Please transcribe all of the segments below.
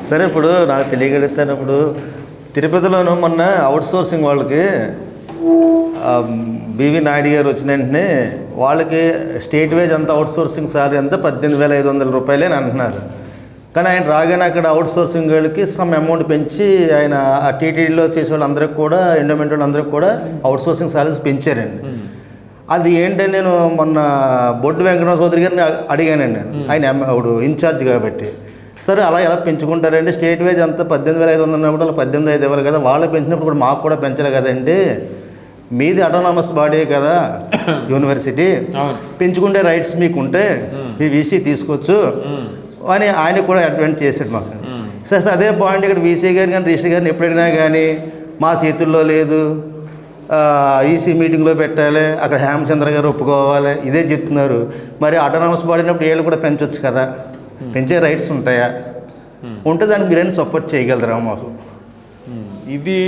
సరే ఇప్పుడు నాకు తెలియగలుగుతాను. ఇప్పుడు తిరుపతిలోను మొన్న అవుట్సోర్సింగ్ వాళ్ళకి బివి నాయుడు గారు వచ్చిన వెంటనే వాళ్ళకి స్టేట్ వైజ్ అంతా అవుట్సోర్సింగ్ సాలరీ అంతా 18,500 రూపాయలే అని అంటున్నారు. కానీ ఆయన రాగానే అక్కడ అవుట్సోర్సింగ్ వాళ్ళకి సమ్ అమౌంట్ పెంచి ఆయన ఆ టీటీడీలో చేసే వాళ్ళందరికీ కూడా ఎండోమెంట్ వాళ్ళందరికీ కూడా అవుట్సోర్సింగ్ సాలరీస్ పెంచారండి. అది ఏంటంటే నేను మొన్న బొడ్డు వెంకటరామ చౌదరి గారిని అడిగానండి. ఆయన ఇప్పుడు ఇన్ఛార్జ్ కాబట్టి, సరే అలా ఎలా పెంచుకుంటారండి, స్టేట్ వైజ్ అంతా 18,500 ఉన్నప్పుడు వాళ్ళు 18,500 ఇవ్వాలి కదా, వాళ్ళు పెంచినప్పుడు కూడా మాకు కూడా పెంచలే కదండి, మీది అటానమస్ బాడీ కదా యూనివర్సిటీ, పెంచుకుంటే రైట్స్ మీకు ఉంటే మీ వీసీ తీసుకోవచ్చు అని ఆయన కూడా అడ్వెంట్ చేశాడు మాకు. సరే అదే పాయింట్ ఇక్కడ వీసీ గారు కానీ రిజిస్టర్ గారిని ఎప్పుడైనా కానీ మా చేతుల్లో లేదు, ఈసీ మీటింగ్లో పెట్టాలి, అక్కడ హేమచంద్ర గారు ఒప్పుకోవాలి, ఇదే చెప్తున్నారు. మరి అటానమస్ బాడీనప్పుడు వీళ్ళు కూడా పెంచవచ్చు కదా, పెంచే రైట్స్ ఉంటాయా, ఉంటే దానికి మీరేం సపోర్ట్ చేయగలరా మాకు? ఇది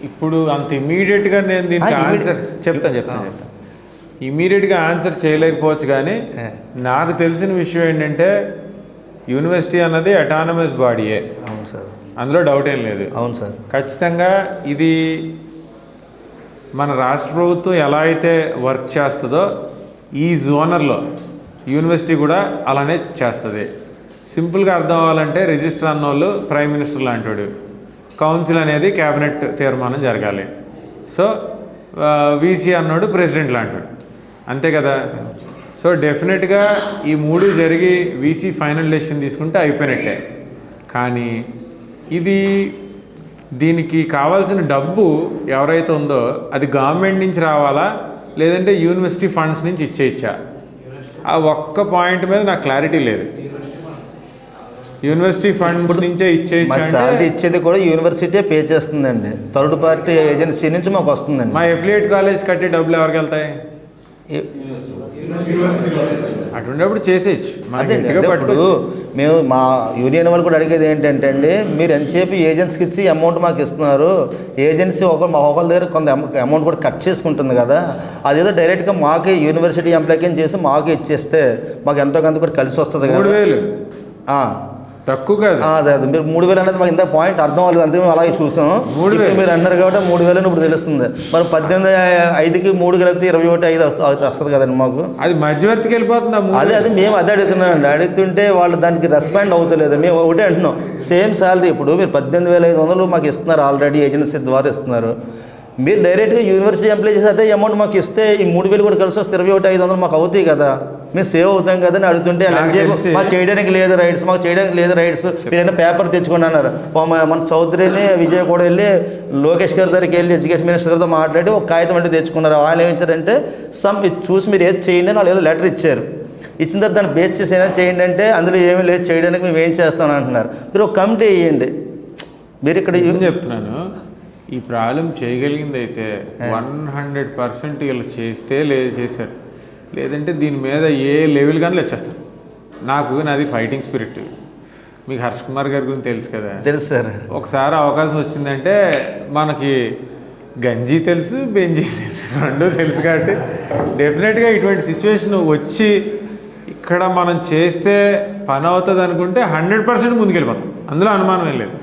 ఇప్పుడు అంత ఇమీడియట్గా నేను దీనికి ఆన్సర్ చెప్తాను. ఇమీడియట్గా ఆన్సర్ చేయలేకపోవచ్చు, కానీ నాకు తెలిసిన విషయం ఏంటంటే యూనివర్సిటీ అన్నది అటానమస్ బాడీయే. అవును సార్, అందులో డౌట్ ఏం లేదు. అవును సార్, ఖచ్చితంగా ఇది మన రాష్ట్ర ప్రభుత్వం ఎలా అయితే వర్క్ చేస్తుందో ఈ జోనర్లో యూనివర్సిటీ కూడా అలానే చేస్తుంది. సింపుల్గా అర్థం అవ్వాలంటే రిజిస్టర్ అన్నోళ్ళు ప్రైమ్ మినిస్టర్ లాంటివాడు, కౌన్సిల్ అనేది క్యాబినెట్ తీర్మానం జరగాలి, సో వీసీ అన్నోడు ప్రెసిడెంట్ లాంటివాడు, అంతే కదా. సో డెఫినెట్గా ఈ మూడు జరిగి వీసీ ఫైనల్ డెసిషన్ తీసుకుంటే అయిపోయినట్టే. కానీ ఇది దీనికి కావాల్సిన డబ్బు ఎవరైతే ఉందో అది గవర్నమెంట్ నుంచి రావాలా లేదంటే యూనివర్సిటీ ఫండ్స్ నుంచి ఇచ్చేయచ్చా, ఆ ఒక్క పాయింట్ మీద నాకు క్లారిటీ లేదు. యూనివర్సిటీ ఫండ్స్ నుంచే ఇచ్చేది కూడా యూనివర్సిటీ పే చేస్తుందండి, థర్డ్ పార్టీ ఏజెన్సీ నుంచి మాకు వస్తుందండి. మా ఎఫిలియేట్ కాలేజ్ కట్టే డబ్బులు ఎవరికి వెళ్తాయి? అటువంటిప్పుడు చేసేయచ్చు. ఇప్పుడు మేము మా యూనియన్ వాళ్ళు కూడా అడిగేది ఏంటంటే అండి, మీరు ఎంతసేపు ఏజెన్సీకి ఇచ్చి అమౌంట్ మాకు ఇస్తున్నారు, ఏజెన్సీ ఒకళ్ళ దగ్గర కొంత అమౌంట్ కూడా కట్ చేసుకుంటుంది కదా, అదేదో డైరెక్ట్గా మాకే యూనివర్సిటీ ఎంప్లాయ్కి చేసి మాకే ఇచ్చేస్తే మాకు ఎంతో కొంత కూడా కలిసి వస్తుంది కదా. 3,000 తక్కువ కాదు. అదే మీరు 3,000 అనేది మాకు ఇంత పాయింట్ అర్థం అవ్వలేదు, అంతే మేము అలాగే చూసాం. 3,000 మీరు అన్నారు కాబట్టి 3,000 ఇప్పుడు తెలుస్తుంది. మరి 18,500కి 3 కలిపితే 21,500 వస్తుంది కదండి మాకు. అది మధ్యవర్తికి వెళ్ళిపోతుంది. అది మేము అదే అడుగుతున్నామండి. అడుగుతుంటే వాళ్ళు దానికి రెస్పాండ్ అవుతలేదు. మేము ఒకటే అంటున్నాం, సేమ్ శాలరీ ఇప్పుడు మీరు 18,500 మాకు ఇస్తున్నారు, ఆల్రెడీ ఏజెన్సీ ద్వారా ఇస్తున్నారు. మీరు డైరెక్ట్గా యూనివర్సిటీ ఎంప్లాయ్ చేసి అదే అమౌంట్ మాకు ఇస్తే ఈ 3,000 కూడా కలిసి వస్తే 21,500 మాకు అవుతాయి కదా, మేము సేవ్ అవుతాం కదా అని అడుగుతుంటే మాకు చేయడానికి లేదు రైట్స్, మాకు చేయడానికి లేదు రైట్స్, మీరైనా పేపర్ తెచ్చుకుని అన్నారు. మన చౌదరిని విజయ్ కూడా వెళ్ళి లోకేష్ గారి దగ్గరికి వెళ్ళి ఎడ్యుకేషన్ మినిస్టర్ గారితో మాట్లాడి ఒక కాగితం అంటే తెచ్చుకున్నారు. వాళ్ళు ఏమి ఇచ్చారంటే చూసి మీరు ఏది చేయండి అని వాళ్ళు ఏదో లెటర్ ఇచ్చారు. ఇచ్చిన తర్వాత దాన్ని బేస్ చేసి అయినా చేయండి అంటే అందులో ఏమీ లేదు చేయడానికి, మేము ఏం చేస్తామని అంటున్నారు. మీరు ఒక కమిటీ వేయండి. మీరు ఇక్కడ ఏం చెప్తున్నాను, ఈ ప్రాబ్లం చేయగలిగింది అయితే 100% ఇలా చేస్తే చేశారు, లేదంటే దీని మీద ఏ లెవెల్ కానీ వచ్చేస్తారు. నాది ఫైటింగ్ స్పిరిట్. మీకు హర్ష్ కుమార్ గారి గురించి తెలుసు కదా. తెలుసు సార్. ఒకసారి అవకాశం వచ్చిందంటే మనకి గంజీ తెలుసు, బెంజీ తెలుసు, రెండూ తెలుసు. కాబట్టి డెఫినెట్గా ఇటువంటి సిచ్యువేషన్ వచ్చి ఇక్కడ మనం చేస్తే పని అవుతుంది అనుకుంటే 100% ముందుకెళ్ళిపోతాం, అందులో అనుమానం ఏం లేదు.